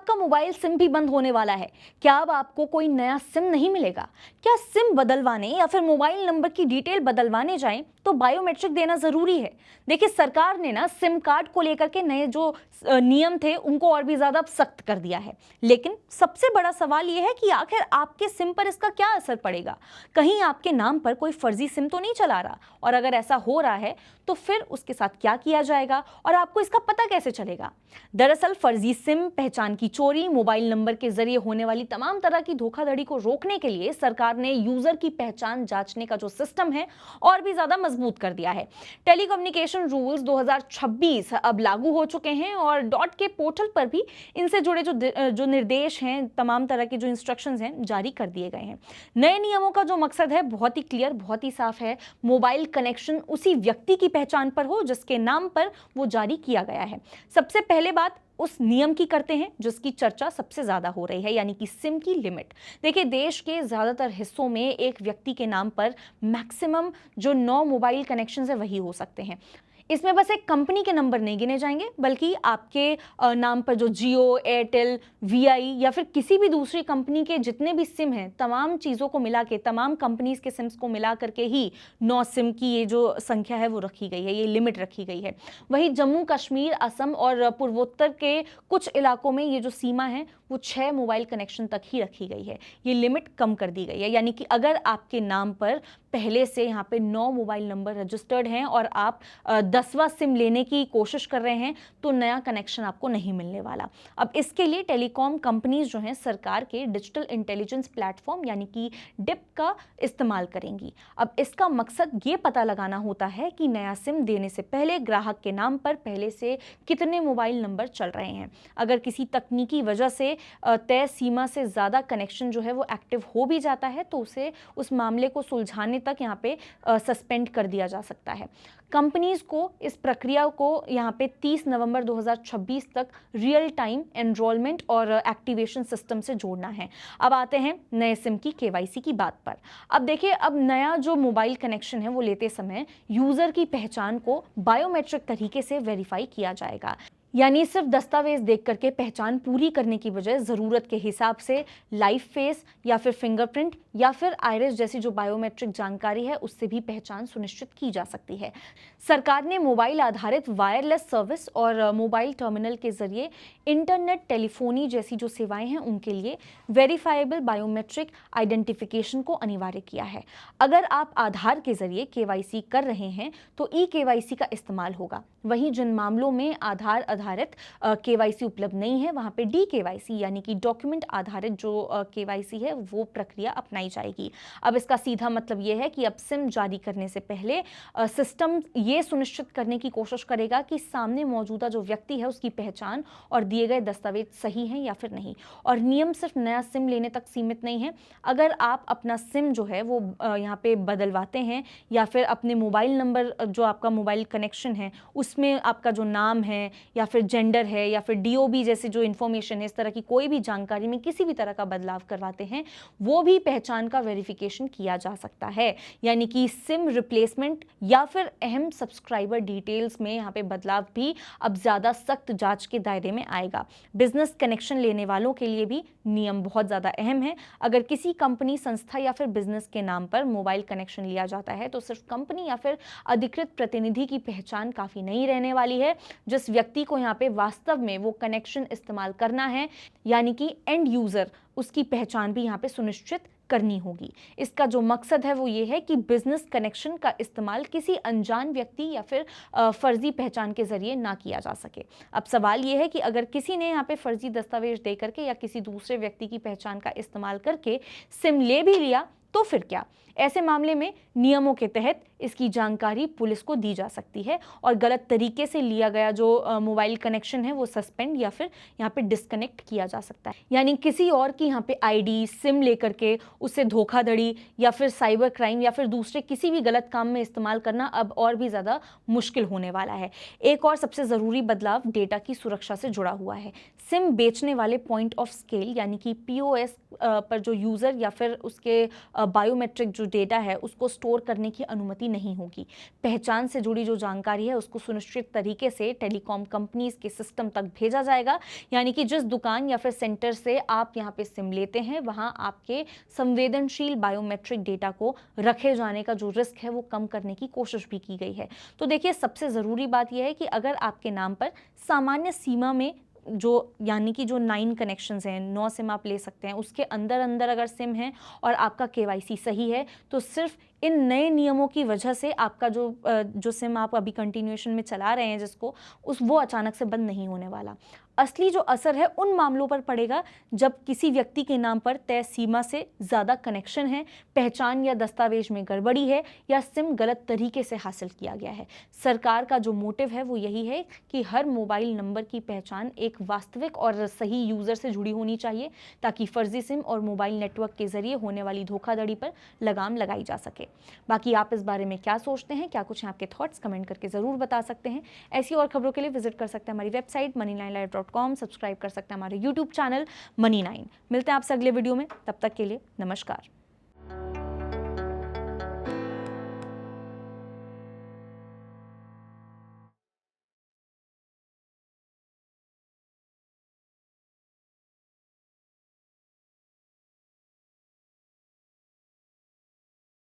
आपका mobile SIM भी बंद होने वाला है। क्या अब आपको कोई नया सिम नहीं मिलेगा? क्या सिम बदलवाने या फिर मोबाइल नंबर की डिटेल बदलवाने जाएं तो बायोमेट्रिक देना जरूरी है? देखिए, सरकार ने ना सिम कार्ड को लेकर के नए जो नियम थे उनको और भी ज्यादा सख्त कर दिया है। लेकिन सबसे बड़ा सवाल यह है कि आखिर आपके सिम पर इसका क्या असर पड़ेगा? कहीं आपके नाम पर कोई फर्जी सिम तो नहीं चला रहा? और अगर ऐसा हो रहा है तो फिर उसके साथ क्या किया जाएगा और आपको इसका पता कैसे चलेगा? दरअसल फर्जी सिम, पहचान की चोरी, मोबाइल नंबर के जरिए होने वाली तमाम तरह की धोखाधड़ी को रोकने के लिए सरकार ने यूजर की पहचान जांचने का जो सिस्टम है और भी ज्यादा मजबूत कर दिया है। टेलीकम्युनिकेशन रूल्स 2026 अब लागू हो चुके हैं और डॉट के पोर्टल पर भी इनसे जुड़े जो निर्देश हैं, तमाम तरह के जो इंस्ट्रक्शंस हैं जारी कर दिए गए हैं। नए नियमों का जो मकसद है बहुत ही क्लियर, बहुत ही साफ है। मोबाइल कनेक्शन उसी व्यक्ति की पहचान पर हो जिसके नाम पर वो जारी किया गया है। सबसे पहले बात उस नियम की करते हैं जिसकी चर्चा सबसे ज्यादा हो रही है, यानी कि सिम की लिमिट। देखिए, देश के ज्यादातर हिस्सों में एक व्यक्ति के नाम पर मैक्सिमम जो 9 मोबाइल कनेक्शन है वही हो सकते हैं। इसमें बस एक कंपनी के नंबर नहीं गिने जाएंगे, बल्कि आपके नाम पर जो जियो, एयरटेल, वीआई या फिर किसी भी दूसरी कंपनी के जितने भी सिम हैं, तमाम चीज़ों को मिला के, तमाम कंपनीज के सिम्स को मिला करके ही 9 सिम की ये जो संख्या है वो रखी गई है, ये लिमिट रखी गई है। वहीं जम्मू कश्मीर, असम और पूर्वोत्तर के कुछ इलाकों में ये जो सीमा है वो 6 मोबाइल कनेक्शन तक ही रखी गई है। ये लिमिट कम कर दी गई है, यानी कि अगर आपके नाम पर पहले से यहाँ पे 9 मोबाइल नंबर रजिस्टर्ड हैं और आप 10वां सिम लेने की कोशिश कर रहे हैं तो नया कनेक्शन आपको नहीं मिलने वाला। अब इसके लिए टेलीकॉम कंपनीज जो हैं सरकार के डिजिटल इंटेलिजेंस प्लेटफॉर्म यानी कि डिप का इस्तेमाल करेंगी। अब इसका मकसद ये पता लगाना होता है कि नया सिम देने से पहले ग्राहक के नाम पर पहले से कितने मोबाइल नंबर चल रहे हैं। अगर किसी तकनीकी वजह से तय सीमा से ज़्यादा कनेक्शन जो है वो एक्टिव हो भी जाता है तो उसे उस मामले को सुलझाने तक यहाँ पे सस्पेंड कर दिया जा सकता है। कंपनीज को इस प्रक्रिया को यहाँ पे 30 नवंबर 2026 तक रियल टाइम एनरोलमेंट और एक्टिवेशन सिस्टम से जोड़ना है। अब आते हैं नए सिम की केवाईसी की बात पर। अब देखिए, अब नया जो मोबाइल कनेक्शन है वो लेते समय यूजर की पहचान को बायोमेट्रिक तरीके से वेरीफाई किया जाएगा, यानी सिर्फ दस्तावेज देख करके पहचान पूरी करने की बजाय ज़रूरत के हिसाब से लाइव फेस या फिर फिंगरप्रिंट या फिर आइरिस जैसी जो बायोमेट्रिक जानकारी है उससे भी पहचान सुनिश्चित की जा सकती है। सरकार ने मोबाइल आधारित वायरलेस सर्विस और मोबाइल टर्मिनल के जरिए इंटरनेट टेलीफोनी जैसी जो सेवाएं हैं उनके लिए वेरीफाइबल बायोमेट्रिक आइडेंटिफिकेशन को अनिवार्य किया है। अगर आप आधार के जरिए केवाईसी कर रहे हैं तो ई केवाईसी का इस्तेमाल होगा। वहीं जिन मामलों में आधार आधारित केवाईसी उपलब्ध नहीं है वहां पे डी केवाईसी यानी कि डॉक्यूमेंट आधारित जो केवाईसी है वो प्रक्रिया अपनाई जाएगी। अब इसका सीधा मतलब ये है कि अब सिम जारी करने से पहले सिस्टम ये सुनिश्चित करने की कोशिश करेगा कि सामने मौजूदा जो व्यक्ति है उसकी पहचान और दिए गए दस्तावेज सही हैं या फिर नहीं। और नियम सिर्फ नया सिम लेने तक सीमित नहीं है। अगर आप अपना सिम जो है वो यहाँ पे बदलवाते हैं या फिर अपने मोबाइल नंबर जो आपका मोबाइल कनेक्शन है उसमें आपका जो नाम है या फिर जेंडर है या फिर डीओबी जैसी जो इन्फॉर्मेशन है, इस तरह की कोई भी जानकारी में किसी भी तरह का बदलाव करवाते हैं वो भी पहचान का वेरिफिकेशन किया जा सकता है। यानी कि सिम रिप्लेसमेंट या फिर अहम सब्सक्राइबर डिटेल्स में यहाँ पे बदलाव भी अब ज़्यादा सख्त जांच के दायरे में आएगा। बिजनेस कनेक्शन लेने वालों के लिए भी नियम बहुत ज़्यादा अहम है। अगर किसी कंपनी, संस्था या फिर बिजनेस के नाम पर मोबाइल कनेक्शन लिया जाता है तो सिर्फ कंपनी या फिर अधिकृत प्रतिनिधि की पहचान काफ़ी नहीं रहने वाली है। जिस व्यक्ति को यहाँ पे वास्तव में वो कनेक्शन इस्तेमाल करना है यानी कि एंड यूजर, उसकी पहचान भी यहाँ पे सुनिश्चित करनी होगी। इसका जो मकसद है वो ये है कि बिजनेस कनेक्शन का इस्तेमाल किसी अनजान व्यक्ति या फिर फर्जी पहचान के जरिए ना किया जा सके। अब सवाल ये है कि अगर किसी ने यहाँ पे फर्जी दस्तावेज दे करके या किसी दूसरे व्यक्ति की पहचान का इस्तेमाल करके सिम ले भी लिया तो फिर क्या? ऐसे मामले में नियमों के तहत इसकी जानकारी पुलिस को दी जा सकती है और गलत तरीके से लिया गया जो मोबाइल कनेक्शन है वो सस्पेंड या फिर यहाँ पे डिस्कनेक्ट किया जा सकता है। यानी किसी और की यहाँ पे आईडी, सिम लेकर के उससे धोखाधड़ी या फिर साइबर क्राइम या फिर दूसरे किसी भी गलत काम में इस्तेमाल करना अब और भी ज़्यादा मुश्किल होने वाला है। एक और सबसे ज़रूरी बदलाव डेटा की सुरक्षा से जुड़ा हुआ है। सिम बेचने वाले पॉइंट ऑफ स्केल यानी कि पीओएस पर जो यूज़र या फिर उसके बायोमेट्रिक जो डेटा है उसको स्टोर करने की अनुमति गलती नहीं होगी। पहचान से जुड़ी जो जानकारी है उसको सुनिश्चित तरीके से टेलीकॉम कंपनीज के सिस्टम तक भेजा जाएगा, यानी कि जिस दुकान या फिर सेंटर से आप यहाँ पे सिम लेते हैं वहां आपके संवेदनशील बायोमेट्रिक डेटा को रखे जाने का जो रिस्क है वो कम करने की कोशिश भी की गई है। तो देखिए, सबसे ज़रूरी बात यह है कि अगर आपके नाम पर सामान्य सीमा में जो यानी कि जो 9 कनेक्शंस हैं, 9 सिम आप ले सकते हैं, उसके अंदर अंदर अगर सिम है और आपका केवाईसी सही है तो सिर्फ इन नए नियमों की वजह से आपका जो सिम आप अभी कंटिन्यूएशन में चला रहे हैं जिसको वो अचानक से बंद नहीं होने वाला। असली जो असर है उन मामलों पर पड़ेगा जब किसी व्यक्ति के नाम पर तय सीमा से ज़्यादा कनेक्शन है, पहचान या दस्तावेज में गड़बड़ी है या सिम गलत तरीके से हासिल किया गया है। सरकार का जो मोटिव है वो यही है कि हर मोबाइल नंबर की पहचान एक वास्तविक और सही यूज़र से जुड़ी होनी चाहिए ताकि फर्जी सिम और मोबाइल नेटवर्क के जरिए होने वाली धोखाधड़ी पर लगाम लगाई जा सके। बाकी आप इस बारे में क्या सोचते हैं, क्या कुछ हैं आपके थॉट्स, कमेंट करके ज़रूर बता सकते हैं। ऐसी और खबरों के लिए विजिट कर सकते हैं हमारी वेबसाइट money9live.com, सब्सक्राइब कर सकते हैं हमारे यूट्यूब चैनल Money9। मिलते हैं आपसे अगले वीडियो में, तब तक के लिए नमस्कार।